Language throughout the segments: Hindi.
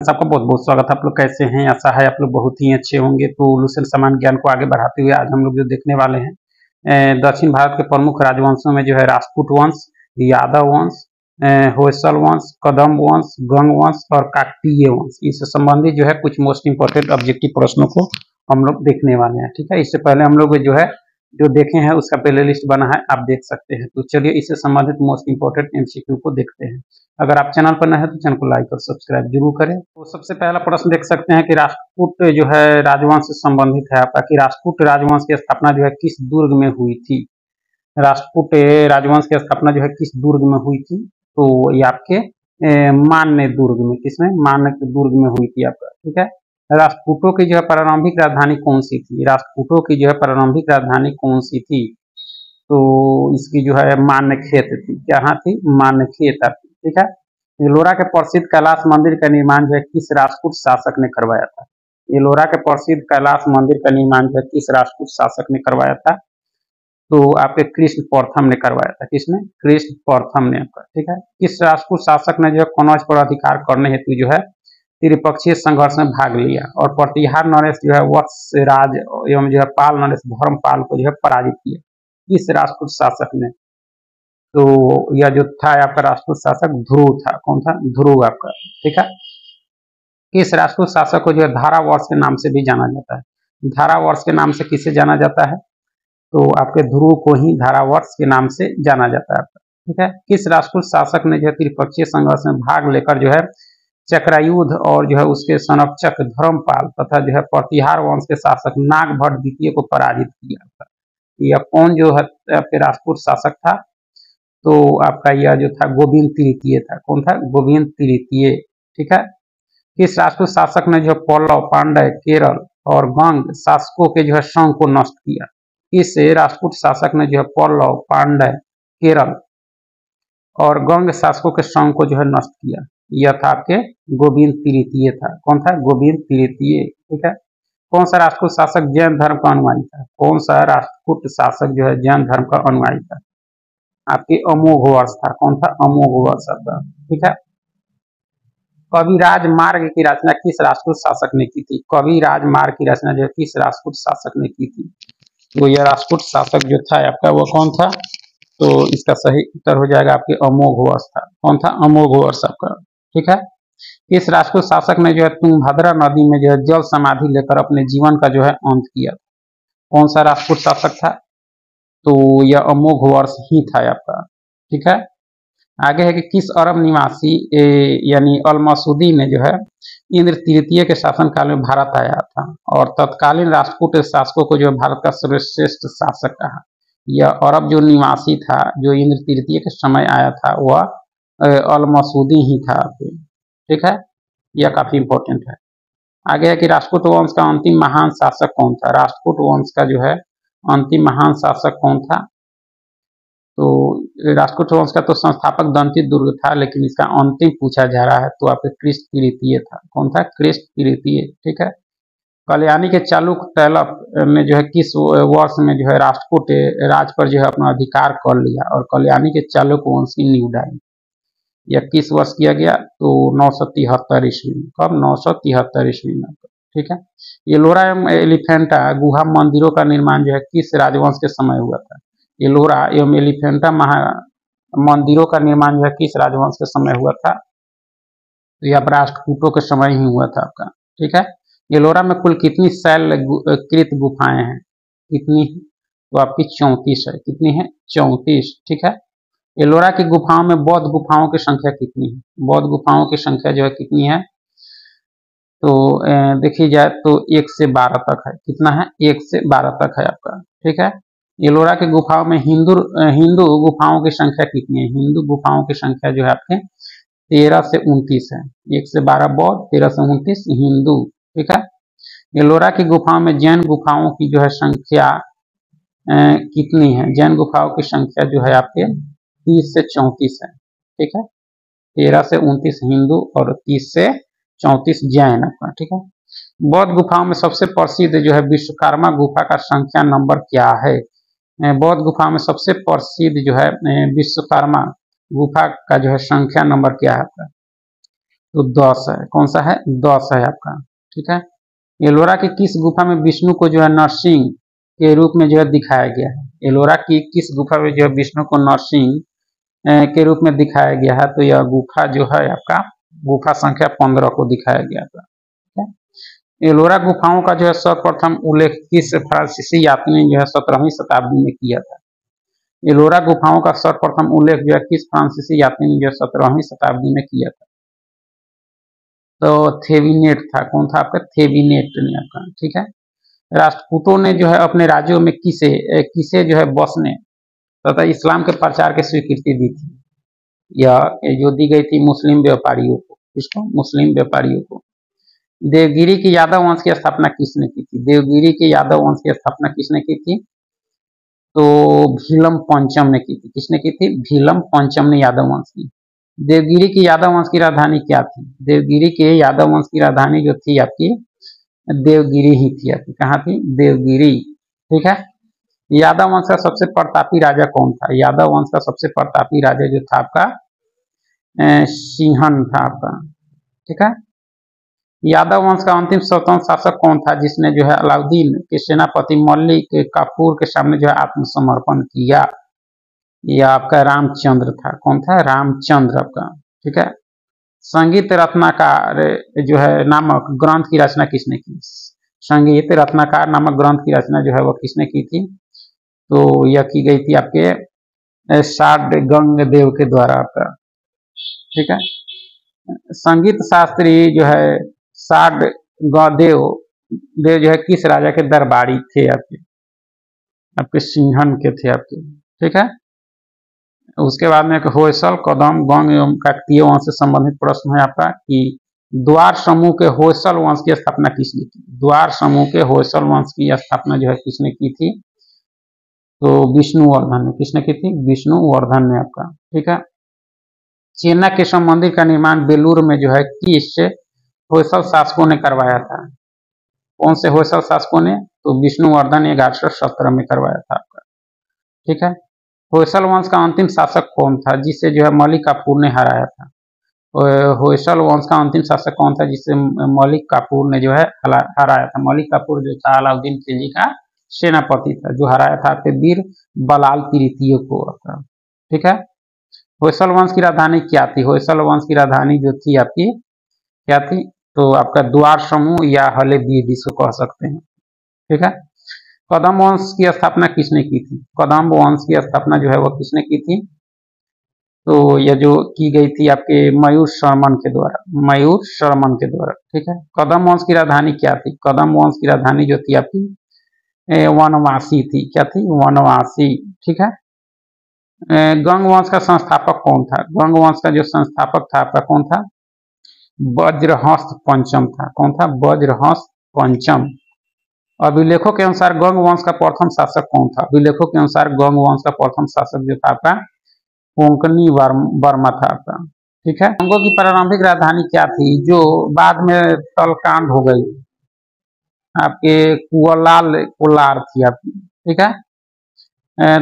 सबका बहुत-बहुत स्वागत है। आप लोग कैसे हैं? आशा है आप लोग बहुत ही अच्छे होंगे। तो लुसेंट सामान्य ज्ञान को आगे बढ़ाते हुए आज हम लोग जो देखने वाले हैं दक्षिण भारत के प्रमुख राजवंशों में जो है राजपूत वंश, यादव वंश, होयसल वंश, कदम्ब वंश, गंग वंश और काकतीय वंश, इससे संबंधित जो है कुछ मोस्ट इंपोर्टेंट ऑब्जेक्टिव प्रश्नों को हम लोग देखने वाले हैं। ठीक है, इससे पहले हम लोग जो है जो देखे हैं उसका प्ले लिस्ट बना है, आप देख सकते हैं। तो चलिए इससे संबंधित मोस्ट इंपोर्टेंट एमसीक्यू को देखते हैं। अगर आप चैनल पर नए हैं तो चैनल को लाइक और सब्सक्राइब जरूर करें। तो सबसे पहला प्रश्न देख सकते हैं कि राजपूत जो है राजवंश से संबंधित है आपका, कि राजपूत राजवंश की स्थापना जो है किस दुर्ग में हुई थी। राजपूत राजवंश की स्थापना जो है किस दुर्ग में हुई थी, तो ये आपके मान्य दुर्ग में, किसमें, मान्य दुर्ग में हुई थी आपका। ठीक है, राजपूतों की जो है प्रारंभिक राजधानी कौन सी थी, राजपूतों की जो है प्रारंभिक राजधानी कौन सी थी, तो इसकी जो है मान्यखेत थी। क्या थी? मान्यखेत थी। ठीक है, एलोरा के प्रसिद्ध कैलाश मंदिर का निर्माण जो है किस राजपूत शासक ने करवाया था। एलोरा के प्रसिद्ध कैलाश मंदिर का निर्माण जो है किस राजपूत शासक ने करवाया था, तो आपके कृष्ण प्रथम ने करवाया था। किसने? कृष्ण प्रथम ने आपका। ठीक है, किस राजपूत शासक ने जो है कनौज पर अधिकार करने हेतु जो है त्रिपक्षीय संघर्ष में भाग लिया और प्रतिहार नरेश जो है वत्सराज एवं जो है पाल नरेश धर्मपाल को जो है पराजित किया। किस राजपूत शासक ने? तो यह जो था आपका राजपूत शासक ध्रुव था। कौन था? ध्रुव आपका। ठीक है, किस राजपूत शासक को जो है धारावर्ष के नाम से भी जाना जाता है। धारावर्ष के नाम से किसे जाना जाता है, तो आपके ध्रुव को ही धारावर्ष के नाम से जाना जाता है आपका। ठीक है, किस राजपूत शासक ने जो है त्रिपक्षीय संघर्ष में भाग लेकर जो है चक्रयुद्ध और जो है उसके संरक्षक धर्मपाल तथा जो है प्रतिहार वंश के शासक नागभट्ट द्वितीय को पराजित किया था। यह कौन जो है आपके राजपूत शासक था, तो आपका यह जो था गोविंद तृतीय था। कौन था? गोविंद तृतीय। ठीक है, किस राजपूत शासक ने जो पल्लव, पांड्य, केरल और गंग शासकों के जो है संघ को नष्ट किया। किस राजपूत शासक ने जो है पल्लव, पांड्य, केरल और गंग शासकों के संघ को जो है नष्ट किया। यह था आपके गोविंद तृतीय था। कौन था? गोविंद तृतीय। ठीक है, कौन सा राजपूत शासक जैन धर्म का अनुयायी था। कौन सा राजपूत शासक जो है जैन धर्म का अनुयायी था, आपकी अमोघ वर्ष था। कौन था? अमोघ वर्ष आपका। ठीक है, कविराज मार्ग की रचना किस राजपूत शासक ने की थी। कविराज मार्ग की रचना जो है किस राजपूत शासक ने की थी, तो यह राजपूत शासक जो था आपका वो कौन था, तो इसका सही उत्तर हो जाएगा आपके अमोघ वर्ष था। कौन था? अमोघ वर्ष आपका। ठीक है, किस राजपूत शासक ने जो है तुंगभद्रा नदी में जो है जल समाधि लेकर अपने जीवन का जो है अंत किया। कौन सा राजपूत शासक था, तो यह अमोघ वर्ष ही था आपका। ठीक है, आगे है कि किस अरब निवासी यानी अल-मसूदी ने जो है इंद्र तृतीय के शासनकाल में भारत आया था और तत्कालीन राजपूत शासकों को जो भारत का सर्वश्रेष्ठ शासक कहा। यह अरब जो निवासी था जो इंद्र तृतीय के समय आया था वह अल-मसूदी ही था। ठीक है, यह काफी इंपॉर्टेंट है। आगे है कि राजपूत वंश का अंतिम महान शासक कौन था। राजपूत वंश का जो है अंतिम महान शासक कौन था, तो राजपूत वंश का तो संस्थापक दंती दुर्ग था, लेकिन इसका अंतिम पूछा जा रहा है तो आपके कृष्ण तृतीय था। कौन था? कृष्ण तृतीय। ठीक है, कल्याणी के चालुक्य तैलप में जो है किस वर्ष में जो है राजपूत राज पर जो है अपना अधिकार कर लिया और कल्याणी के चालुक्य वंश की नींव डाली। यह किस वर्ष किया गया, तो 973 ईस्वी में। कब? 973 ईस्वी में। ठीक है, एलोरा एवं एलिफेंटा गुहा मंदिरों का निर्माण जो है किस राजवंश के समय हुआ था। एलोरा एवं एलिफेंटा मंदिरों का निर्माण जो है किस राजवंश के समय हुआ था, तो यह राष्ट्रकूटों के समय ही हुआ था आपका। ठीक है, एलोरा में कुल कितनी शैलकृत गुफाएं हैं, कितनी, तो आपकी 34 है। कितनी है? 34। ठीक है, एलोरा की गुफाओं में बौद्ध गुफाओं की संख्या कितनी है। बौद्ध गुफाओं की संख्या जो है कितनी है, तो देखी जाए तो 1 से 12 तक है। कितना है? 1 से 12 तक है आपका। ठीक है, एलोरा के गुफाओं में हिंदू गुफाओं की संख्या कितनी है। हिंदू गुफाओं की संख्या जो है आपके 13 से 29 है। 1 से 12 बौद्ध, 13 से 29 हिंदू। ठीक है, एलोरा की गुफाओं में जैन गुफाओं की जो है संख्या कितनी है। जैन गुफाओं की संख्या जो है आपके 30 से 34 है। ठीक है, 13 से 29 हिंदू और 30 से 34 जैन आपका। ठीक है, बौद्ध गुफाओं में सबसे प्रसिद्ध जो है विश्वकर्मा गुफा का संख्या नंबर क्या है। बौद्ध गुफा में सबसे प्रसिद्ध जो है विश्वकर्मा गुफा का जो है संख्या नंबर क्या है आपका, तो 10 है। कौन सा है? 10 है आपका। ठीक है। एलोरा की किस गुफा में विष्णु को जो है नरसिंह के रूप में जो है दिखाया गया है? एलोरा की किस गुफा में जो है विष्णु को नरसिंह के रूप में दिखाया गया है? तो यह गुफा जो है आपका गुफा संख्या 15 को दिखाया गया था। ठीक है। एलोरा गुफाओं का जो है सर्वप्रथम उल्लेख किस फ्रांसीसी यात्री ने जो है 17वीं शताब्दी में किया था? एलोरा गुफाओं का सर्वप्रथम उल्लेख जो है किस फ्रांसीसी यात्री ने जो है 17वीं शताब्दी में किया था? तो थेविनेट था। कौन था आपका? थेविनेट ने आपका। ठीक है। राष्ट्रकूटों ने जो है अपने राज्यों में किसे किसे जो है बसने तथा इस्लाम के प्रचार की स्वीकृति दी थी? यह जो दी गई थी मुस्लिम व्यापारियों को। किसको? मुस्लिम व्यापारियों को। देवगिरी की यादव वंश की स्थापना किसने की थी? देवगिरी के यादव वंश की स्थापना किसने की थी? तो भीलम पंचम ने की थी। किसने की थी? भीलम पंचम ने यादव वंश की। देवगिरी की यादव वंश की राजधानी क्या थी? देवगिरी के यादव वंश की राजधानी जो थी आपकी देवगिरी ही थी आपकी। कहाँ थी? देवगिरी। ठीक है। यादव वंश का सबसे प्रतापी राजा कौन था? यादव वंश का सबसे प्रतापी राजा जो था आपका सिंहन था आपका। ठीक है। यादव वंश का अंतिम स्वतंत्र शासक कौन था जिसने जो है अलाउद्दीन के सेनापति मलिक काफूर के सामने जो है आत्मसमर्पण किया? यह आपका रामचंद्र था। कौन था? रामचंद्र आपका। ठीक है। संगीत रत्नाकर जो है नामक ग्रंथ की रचना किसने की? संगीत रत्नाकर नामक ग्रंथ की रचना जो है वो किसने की थी? तो यह की गई थी आपके साड गंग देव के द्वारा आपका। ठीक है। संगीत शास्त्री जो है साड देव देव जो है किस राजा के दरबारी थे? आपके आपके सिंहन के थे आपके। ठीक है। उसके बाद में होयसल, कदम, गंग एवं काकतीय वंश से संबंधित प्रश्न है आपका कि द्वार समूह के होयसल वंश की स्थापना किसने की? द्वार समूह के होयसल वंश की स्थापना जो है किसने की थी? तो विष्णुवर्धन ने। किसने की थी? विष्णुवर्धन ने आपका। ठीक है। चेन्नई केशव मंदिर का निर्माण बेलूर में जो है किस होयसल शासकों ने करवाया था? कौन से होयसल शासकों ने? तो विष्णुवर्धन ने 1117 में करवाया था आपका। ठीक है। होयसल वंश का अंतिम शासक कौन था जिसे जो है मलिक काफूर ने हराया था? होयसल वंश का अंतिम शासक कौन था जिसे मलिक काफूर ने जो है हराया था? मलिक काफूर जो था अलाउद्दीन खिलजी का सेनापति था जो हराया था आपके वीर बलाल तृतीय को। ठीक है। होयसल वंश की राजधानी क्या थी? होयसल वंश की राजधानी जो थी आपकी क्या थी? तो आपका द्वार समूह या हलेबीड इसको कह सकते हैं। ठीक है। कदम वंश की स्थापना किसने की थी? कदम वंश की स्थापना जो है वो किसने की थी? तो यह जो की गई थी आपके मयूर शर्मन के द्वारा। मयूर शर्मन के द्वारा। ठीक है। कदम वंश की राजधानी क्या थी? कदम वंश की राजधानी जो थी आपकी वनवासी थी। क्या थी? वनवासी। ठीक है। गंग वंश का संस्थापक कौन था? गंग वंश का जो संस्थापक था आपका कौन था? वज्रहस्त पंचम था। कौन था? वज्रहस्त पंचम। अभिलेखों के अनुसार गंग वंश का प्रथम शासक कौन था? अभिलेखों के अनुसार गंग वंश का प्रथम शासक जो था आपका कोंकणी वर्मा था आपका। ठीक है। गंगों की प्रारंभिक राजधानी क्या थी जो बाद में तलकांड हो गई? आपके कुलाल कोलार थी आपकी। ठीक है।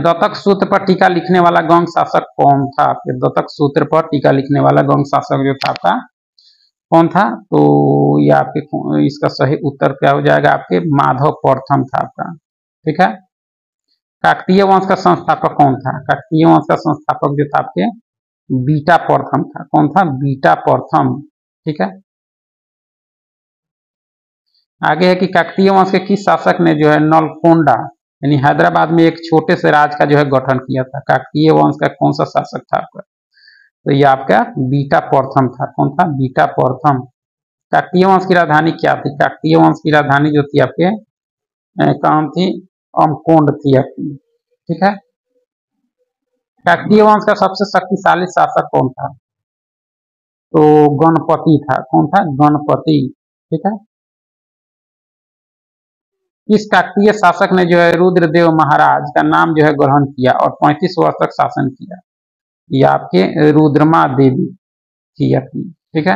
दत्तक सूत्र पर टीका लिखने वाला गंग शासक कौन था? आपके दत्तक सूत्र पर टीका लिखने वाला गंग शासक जो था आपका कौन था? तो ये आपके इसका सही उत्तर क्या हो जाएगा? आपके माधव प्रथम था आपका। ठीक है। काकतीय वंश का संस्थापक कौन था? काकतीय वंश का संस्थापक जो था आपके बीटा प्रथम था। कौन था? बीटा प्रथम। ठीक है। आगे है कि काकतीय वंश के किस शासक ने जो है नलकोंडा यानी हैदराबाद में एक छोटे से राज का जो है गठन किया था? काकतीय वंश का कौन सा शासक था आपका? तो ये आपका बीटा प्रथम था। कौन था? बीटा प्रथम। काकतीय वंश की राजधानी क्या थी? काकतीय वंश की राजधानी जो थी आपके कौन थी? अमकोंड थी आपकी। ठीक है। काकतीय वंश का सबसे शक्तिशाली शासक कौन था? तो गणपति था। कौन था? गणपति। ठीक है। इस काकतीय शासक ने जो है रुद्रदेव महाराज का नाम जो है ग्रहण किया और 35 वर्ष तक शासन किया? ये आपके रुद्रमा देवी थी आपकी। ठीक है।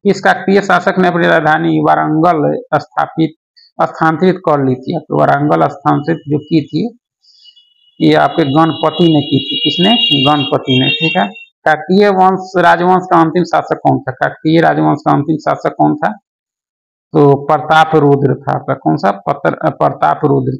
इस काकतीय शासक ने अपनी राजधानी वारंगल स्थानांतरित कर ली थी। तो वारंगल स्थानांतरित जो की थी ये आपके गणपति ने की थी। किसने? गणपति ने। ठीक है। काकतीय वंश राजवंश का अंतिम शासक कौन था? काकतीय राजवंश का अंतिम शासक कौन था? तो प्रताप रुद्र था। आपका कौन सा? प्रताप रुद्र।